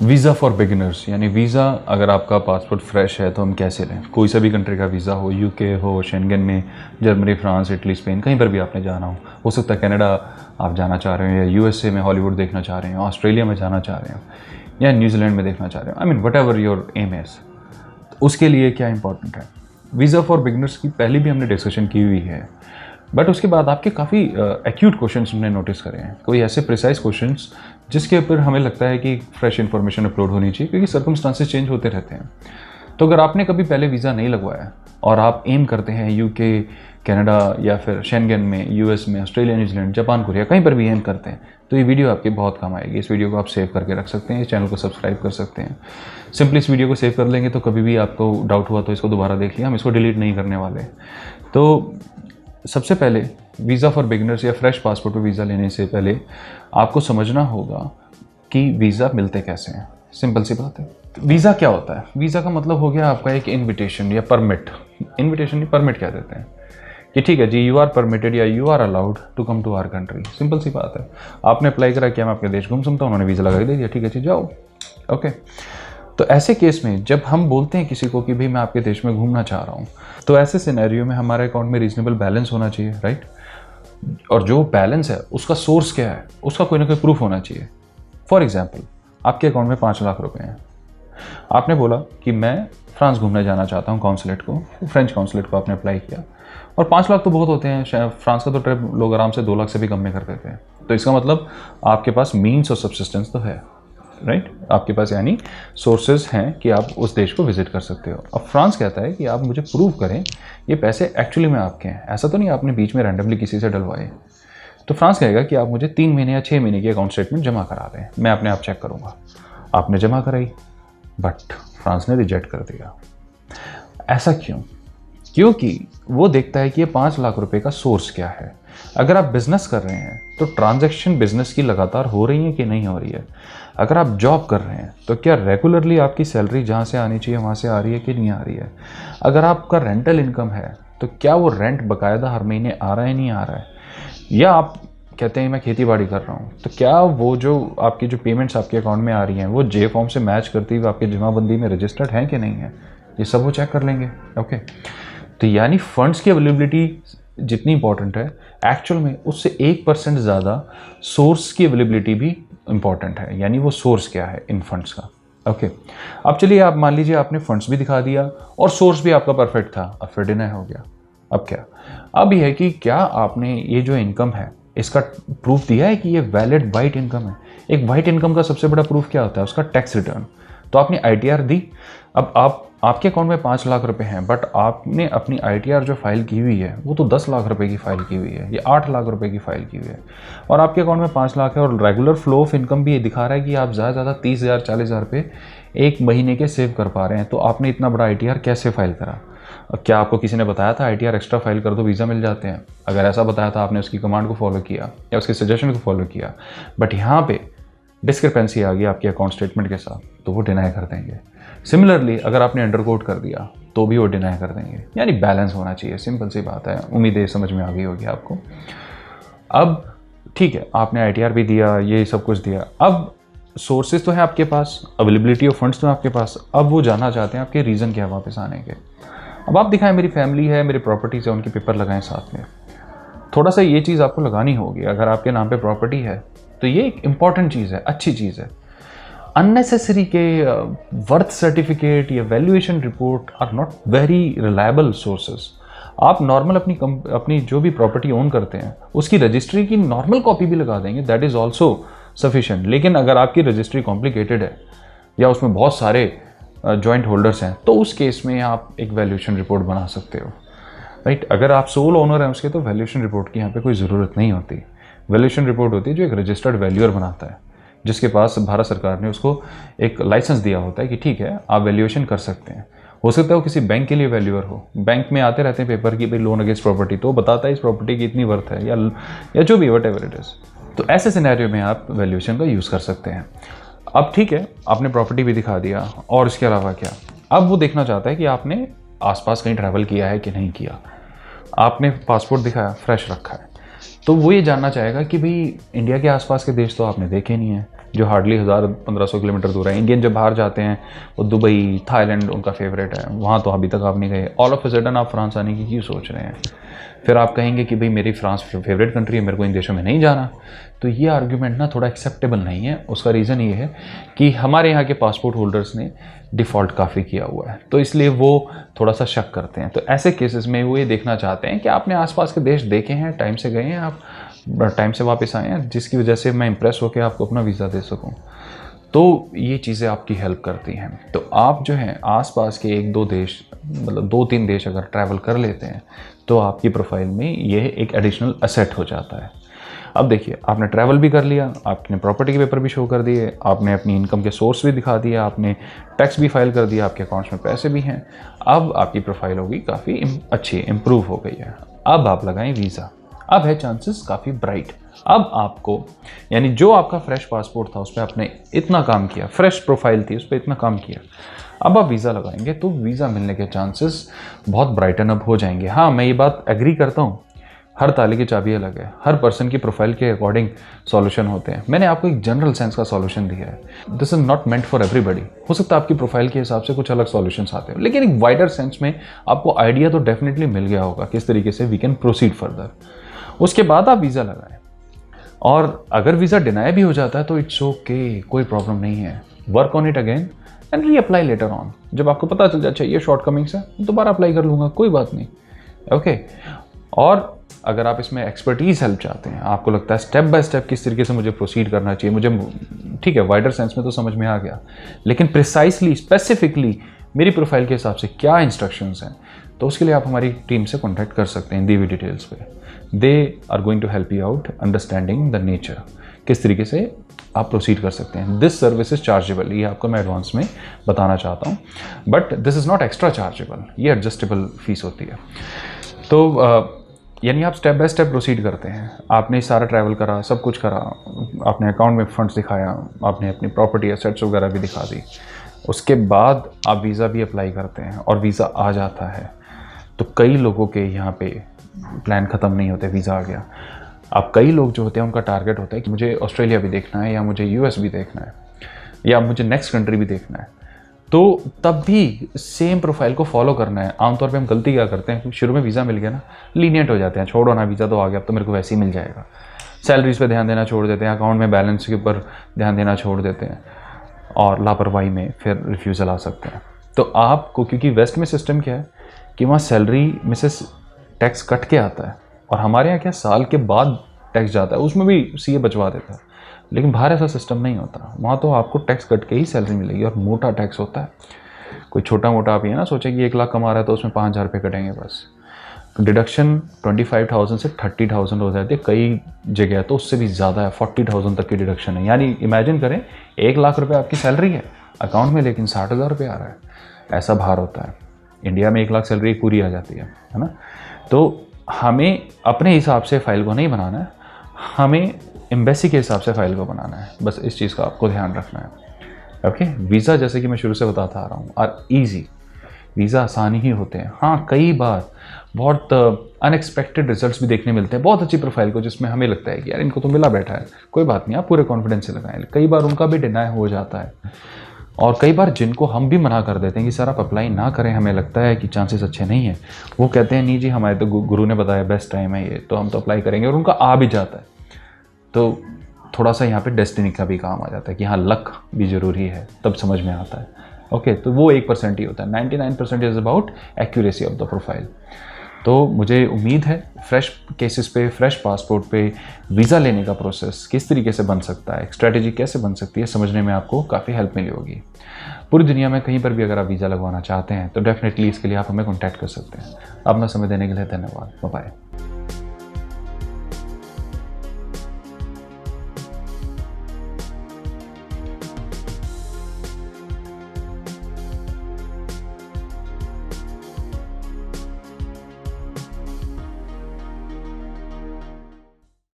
Visa for beginners, यानी visa अगर आपका पासपोर्ट फ्रेश है तो हम कैसे लें। कोई सा भी कंट्री का वीज़ा हो, यूके हो, शेंगन में, जर्मनी, फ्रांस, इटली, स्पेन, कहीं पर भी आपने जाना हो सकता है कनाडा आप जाना चाह रहे हो, या यूएसए में हॉलीवुड देखना चाह रहे हो, ऑस्ट्रेलिया में जाना चाह रहे हो, या न्यूजीलैंड में देखना चाह रहे हो, I mean whatever your aim is. उसके लिए क्या इंपॉर्टेंट है, वीज़ा फॉर बिगिनर्स की पहले भी हमने डिस्कशन की हुई है, बट उसके बाद आपके काफ़ी एक्यूट क्वेश्चंस हमने नोटिस करे हैं, कोई ऐसे प्रिसाइज क्वेश्चंस जिसके ऊपर हमें लगता है कि फ्रेश इन्फॉर्मेशन अपलोड होनी चाहिए, क्योंकि सर्कमस्टांसेस चेंज होते रहते हैं। तो अगर आपने कभी पहले वीज़ा नहीं लगवाया और आप एम करते हैं यूके, कनाडा या फिर शेंगन में, यूएस में, ऑस्ट्रेलिया, न्यूजीलैंड, जापान, कोरिया, कहीं पर भी एम करते हैं, तो ये वीडियो आपके बहुत काम आएगी। इस वीडियो को आप सेव करके रख सकते हैं, इस चैनल को सब्सक्राइब कर सकते हैं। सिंपली इस वीडियो को सेव कर लेंगे तो कभी भी आपको डाउट हुआ तो इसको दोबारा देख लिया, हम इसको डिलीट नहीं करने वाले। तो सबसे पहले वीज़ा फॉर बिगिनर्स या फ्रेश पासपोर्ट पर वीज़ा लेने से पहले आपको समझना होगा कि वीज़ा मिलते कैसे हैं। सिंपल सी बात है। वीज़ा क्या होता है? वीज़ा का मतलब हो गया आपका एक इनविटेशन या परमिट। इनविटेशन नहीं, परमिट कह देते हैं कि ठीक है जी, यू आर परमिटेड या you are allowed to come to our country. Simple सी बात है। आपने अप्लाई करा कि मैं आपके देश घूम सकता हूँ, उन्होंने वीज़ा लगा दे दिया, ठीक है जी जाओ। ओके, तो ऐसे केस में जब हम बोलते हैं किसी को कि भाई मैं आपके देश में घूमना चाह रहा हूँ, तो ऐसे सिनेरियो में हमारे अकाउंट में रीजनेबल बैलेंस होना चाहिए, राइट। और जो बैलेंस है उसका सोर्स क्या है, उसका कोई ना कोई प्रूफ होना चाहिए। फॉर एग्जाम्पल, आपके अकाउंट में 5 लाख रुपए हैं, आपने बोला कि मैं फ्रांस घूमने जाना चाहता हूँ, कॉन्सुलेट को, फ्रेंच कॉन्सुलेट को आपने अप्लाई किया, और 5 लाख तो बहुत होते हैं, फ्रांस का तो ट्रिप लोग आराम से 2 लाख से भी कम में कर देते हैं। तो इसका मतलब आपके पास मीन्स ऑफ सब्सिस्टेंस तो है, राइट। आपके पास यानी सोर्सेज हैं कि आप उस देश को विजिट कर सकते हो। अब फ्रांस कहता है कि आप मुझे प्रूव करें ये पैसे एक्चुअली में आपके हैं, ऐसा तो नहीं आपने बीच में रैंडमली किसी से डलवाए। तो फ्रांस कहेगा कि आप मुझे 3 महीने या 6 महीने की अकाउंट स्टेटमेंट जमा करा दें, मैं अपने आप चेक करूँगा। आपने जमा कराई, बट फ्रांस ने रिजेक्ट कर दिया। ऐसा क्यों? क्योंकि वो देखता है कि ये 5 लाख रुपए का सोर्स क्या है। अगर आप बिजनेस कर रहे हैं तो ट्रांजैक्शन बिजनेस की लगातार हो रही है कि नहीं हो रही है। अगर आप जॉब कर रहे हैं तो क्या रेगुलरली आपकी सैलरी जहाँ से आनी चाहिए वहाँ से आ रही है कि नहीं आ रही है। अगर आपका रेंटल इनकम है तो क्या वो रेंट बाकायदा हर महीने आ रहा है, नहीं आ रहा है। या आप कहते हैं मैं खेती बाड़ी कर रहा हूँ, तो क्या वो जो आपकी जो पेमेंट्स आपके अकाउंट में आ रही हैं वो जे फॉर्म से मैच करती हुई आपकी जमाबंदी में रजिस्टर्ड हैं कि नहीं है, ये सब वो चेक कर लेंगे। ओके, तो यानी फंड्स की अवेलेबिलिटी जितनी इंपॉर्टेंट है, एक्चुअल में उससे 1% ज़्यादा सोर्स की अवेलेबिलिटी भी इंपॉर्टेंट है, यानी वो सोर्स क्या है इन फंड्स का। ओके, अब चलिए आप मान लीजिए आपने फंड्स भी दिखा दिया और सोर्स भी आपका परफेक्ट था, अब फिर डिनाई हो गया। अब क्या? अब यह है कि क्या आपने ये जो इनकम है इसका प्रूफ दिया है कि ये वैलिड वाइट इनकम है। एक वाइट इनकम का सबसे बड़ा प्रूफ क्या होता है? उसका टैक्स रिटर्न। तो आपने आईटीआर दी, अब आपके अकाउंट में 5 लाख रुपए हैं, बट आपने अपनी आईटीआर जो फाइल की हुई है वो तो 10 लाख रुपए की फाइल की हुई है, ये 8 लाख रुपए की फाइल की हुई है, और आपके अकाउंट में 5 लाख है, और रेगुलर फ्लो ऑफ इनकम भी ये दिखा रहा है कि आप ज़्यादा से ज़्यादा 30,000 40,000 रुपये एक महीने के सेव कर पा रहे हैं। तो आपने इतना बड़ा आईटीआर कैसे फाइल करा? क्या आपको किसी ने बताया था आईटीआर एक्स्ट्रा फाइल कर दो वीज़ा मिल जाते हैं? अगर ऐसा बताया था, आपने उसकी कमांड को फॉलो किया या उसके सजेशन को फॉलो किया, बट यहाँ पे डिस्क्रिपेंसी आ गई आपके अकाउंट स्टेटमेंट के साथ, तो वो डिनाई कर देंगे। सिमिलरली अगर आपने अंडरकोट कर दिया तो भी वो डिनाई कर देंगे। यानी बैलेंस होना चाहिए, सिंपल सी बात है। उम्मीद है समझ में आ गई होगी आपको। अब ठीक है, आपने आईटीआर भी दिया, ये सब कुछ दिया, अब सोर्सेज तो है आपके पास, अवेलेबिलिटी ऑफ फंड्स तो है आपके पास, अब वो जानना चाहते हैं आपके रीज़न क्या है वापस आने के। अब आप दिखाएं मेरी फैमिली है, मेरी प्रॉपर्टीज़ है, उनके पेपर लगाएं साथ में। थोड़ा सा ये चीज़ आपको लगानी होगी। अगर आपके नाम पे प्रॉपर्टी है तो ये एक इम्पॉर्टेंट चीज़ है, अच्छी चीज़ है। अननेसेसरी के वर्थ सर्टिफिकेट या valuation report are not very reliable sources. आप नॉर्मल अपनी जो भी प्रॉपर्टी ओन करते हैं उसकी रजिस्ट्री की नॉर्मल कॉपी भी लगा देंगे, दैट इज़ ऑल्सो सफिशेंट। लेकिन अगर आपकी रजिस्ट्री कॉम्प्लिकेटेड है या उसमें बहुत सारे जॉइंट होल्डर्स हैं, तो उस केस में आप एक वैल्यूएशन रिपोर्ट बना सकते हो, राइट। अगर आप सोल ओनर हैं उसके, तो वैल्यूएशन रिपोर्ट की यहाँ पे कोई ज़रूरत नहीं होती। वैल्यूएशन रिपोर्ट होती है जो एक रजिस्टर्ड वैल्यूअर बनाता है, जिसके पास भारत सरकार ने उसको एक लाइसेंस दिया होता है कि ठीक है आप वैल्यूएशन कर सकते हैं। हो सकता है वो किसी बैंक के लिए वैल्यूअर हो, बैंक में आते रहते हैं पेपर की भाई लोन अगेंस्ट प्रॉपर्टी, तो बताता है इस प्रॉपर्टी की इतनी वर्थ है या जो भी वट एवर इट इज़। तो ऐसे सिनेरियो में आप वैल्यूएशन का यूज़ कर सकते हैं। अब ठीक है, आपने प्रॉपर्टी भी दिखा दिया, और इसके अलावा क्या? अब वो देखना चाहता है कि आपने आसपास कहीं ट्रैवल किया है कि नहीं किया। आपने पासपोर्ट दिखाया, फ्रेश रखा है, तो वो ये जानना चाहेगा कि भाई इंडिया के आसपास के देश तो आपने देखे नहीं है, जो हार्डली 1000-1500 किलोमीटर दूर है। इंडियन जब बाहर जाते हैं वो दुबई, थाईलैंड उनका फेवरेट है, वहाँ तो अभी तक आप नहीं गए, ऑल ऑफ ए सडन आप फ्रांस आने की क्यों सोच रहे हैं? फिर आप कहेंगे कि भाई मेरी फ्रांस फेवरेट कंट्री है, मेरे को इन देशों में नहीं जाना। तो ये आर्ग्यूमेंट ना थोड़ा एक्सेप्टेबल नहीं है। उसका रीज़न ये है कि हमारे यहाँ के पासपोर्ट होल्डर्स ने डिफ़ॉल्ट काफ़ी किया हुआ है, तो इसलिए वो थोड़ा सा शक करते हैं। तो ऐसे केसेस में वो ये देखना चाहते हैं कि आपने आसपास के देश देखे हैं, टाइम से गए हैं, आप टाइम से वापस आए हैं, जिसकी वजह से मैं इंप्रेस होकर आपको अपना वीज़ा दे सकूँ। तो ये चीज़ें आपकी हेल्प करती हैं। तो आप जो हैं आसपास के 1-2 देश, मतलब 2-3 देश अगर ट्रैवल कर लेते हैं तो आपकी प्रोफाइल में ये एक एडिशनल एसेट हो जाता है। अब देखिए, आपने ट्रैवल भी कर लिया, आपने प्रॉपर्टी के पेपर भी शो कर दिए, आपने अपनी इनकम के सोर्स भी दिखा दिया, आपने टैक्स भी फाइल कर दिया, आपके अकाउंट्स में पैसे भी हैं। अब आपकी प्रोफाइल होगी काफ़ी अच्छी, इम्प्रूव हो गई है। अब आप लगाएं वीज़ा, अब है चांसेस काफ़ी ब्राइट। अब आपको, यानी जो आपका फ्रेश पासपोर्ट था उस पर आपने इतना काम किया, फ्रेश प्रोफाइल थी उस पर इतना काम किया, अब आप वीज़ा लगाएंगे तो वीज़ा मिलने के चांसेस बहुत ब्राइटन अप हो जाएंगे। हाँ, मैं ये बात एग्री करता हूँ, हर ताले की चाबी अलग है, हर पर्सन की प्रोफाइल के अकॉर्डिंग सॉल्यूशन होते हैं। मैंने आपको एक जनरल सेंस का सॉल्यूशन दिया है, this is not meant for everybody. हो सकता है आपकी प्रोफाइल के हिसाब से कुछ अलग सॉल्यूशंस आते हैं, लेकिन एक वाइडर सेंस में आपको आइडिया तो डेफिनेटली मिल गया होगा किस तरीके से वी कैन प्रोसीड फर्दर। उसके बाद आप वीज़ा लगाएं, और अगर वीज़ा डिनाई भी हो जाता है तो इट्स ओके, कोई प्रॉब्लम नहीं है। Work on it again and re apply later on. जब आपको पता चल जाए अच्छा ये शॉर्टकमिंग्स है, दोबारा अप्लाई कर लूँगा, कोई बात नहीं, ओके। और अगर आप इसमें एक्सपर्टीज़ हेल्प चाहते हैं, आपको लगता है स्टेप बाय स्टेप किस तरीके से मुझे प्रोसीड करना चाहिए, मुझे ठीक है वाइडर सेंस में तो समझ में आ गया, लेकिन प्रिसाइसली स्पेसिफिकली मेरी प्रोफाइल के हिसाब से क्या इंस्ट्रक्शंस हैं, तो उसके लिए आप हमारी टीम से कॉन्टैक्ट कर सकते हैं दी हुई डिटेल्स पे। They are going to help you out understanding the nature, किस तरीके से आप प्रोसीड कर सकते हैं। दिस सर्विस इज चार्जेबल, ये आपको मैं एडवांस में बताना चाहता हूँ, but this is not extra chargeable, ये एडजस्टेबल फीस होती है। तो यानी आप स्टेप बाय स्टेप प्रोसीड करते हैं, आपने सारा ट्रैवल करा, सब कुछ करा, आपने अकाउंट में फंड्स दिखाया, आपने अपनी प्रॉपर्टी एसेट्स वगैरह भी दिखा दी, उसके बाद आप वीज़ा भी अप्लाई करते हैं और वीज़ा आ जाता है। तो कई लोगों के यहाँ पे प्लान ख़त्म नहीं होते, वीज़ा आ गया। अब कई लोग जो होते हैं उनका टारगेट होता है कि मुझे ऑस्ट्रेलिया भी देखना है, या मुझे यूएस भी देखना है, या मुझे नेक्स्ट कंट्री भी देखना है। तो तब भी सेम प्रोफाइल को फॉलो करना है। आमतौर पे हम गलती क्या करते हैं, शुरू में वीज़ा मिल गया ना, लीनियंट हो जाते हैं, छोड़ो ना वीज़ा तो आ गया, अब तो मेरे को वैसे ही मिल जाएगा। सैलरीज पे ध्यान देना छोड़ देते हैं, अकाउंट में बैलेंस के ऊपर ध्यान देना छोड़ देते हैं, और लापरवाही में फिर रिफ्यूज़ल आ सकते हैं। तो आपको, क्योंकि वेस्ट में सिस्टम क्या है कि वहाँ सैलरी में से टैक्स कट के आता है, और हमारे यहाँ क्या साल के बाद टैक्स जाता है, उसमें भी सीए बचवा देता है। लेकिन बाहर ऐसा सिस्टम नहीं होता, वहाँ तो आपको टैक्स कट के ही सैलरी मिलेगी, और मोटा टैक्स होता है। कोई छोटा मोटा आप ये ना सोचे कि 1 लाख कमा रहा है तो उसमें 5000 रुपये कटेंगे बस। डिडक्शन 25,000 से 30,000 हो जाती है, कई जगह तो उससे भी ज़्यादा है, 40,000 तक की डिडक्शन है। यानी इमेजिन करें 1 लाख रुपये आपकी सैलरी है अकाउंट में, लेकिन 60,000 रुपये आ रहा है, ऐसा बाहर होता है। इंडिया में 1 लाख सैलरी पूरी आ जाती है ना। तो हमें अपने हिसाब से फ़ाइल को नहीं बनाना है, हमें एम्बेसी के हिसाब से फ़ाइल को बनाना है, बस इस चीज़ का आपको ध्यान रखना है, ओके। वीज़ा जैसे कि मैं शुरू से बताता आ रहा हूँ और ईजी, वीज़ा आसानी ही होते हैं। हाँ, कई बार बहुत अनएक्सपेक्टेड रिजल्ट्स भी देखने मिलते हैं बहुत अच्छी प्रोफाइल को, जिसमें हमें लगता है कि यार इनको तो मिला बैठा है, कोई बात नहीं, आप पूरे कॉन्फिडेंस से लगाएं। कई बार उनका भी डिनाई हो जाता है, और कई बार जिनको हम भी मना कर देते हैं कि सर आप अप्लाई ना करें, हमें लगता है कि चांसेस अच्छे नहीं हैं, वो कहते हैं नहीं जी हमारे तो गुरु ने बताया बेस्ट टाइम है ये, तो हम तो अप्लाई करेंगे, और उनका आ भी जाता है। तो थोड़ा सा यहाँ पे डेस्टिनी का भी काम आ जाता है कि हाँ लक भी ज़रूरी है, तब समझ में आता है, ओके। तो वो 1% ही होता है, 99% is about accuracy of the profile. तो मुझे उम्मीद है फ्रेश केसेस पे, फ्रेश पासपोर्ट पे वीज़ा लेने का प्रोसेस किस तरीके से बन सकता है, स्ट्रैटेजी कैसे बन सकती है, समझने में आपको काफ़ी हेल्प मिली होगी। पूरी दुनिया में कहीं पर भी अगर आप वीज़ा लगवाना चाहते हैं तो डेफिनेटली इसके लिए आप हमें कॉन्टैक्ट कर सकते हैं। अपना समय देने के लिए धन्यवाद, बाय बाय।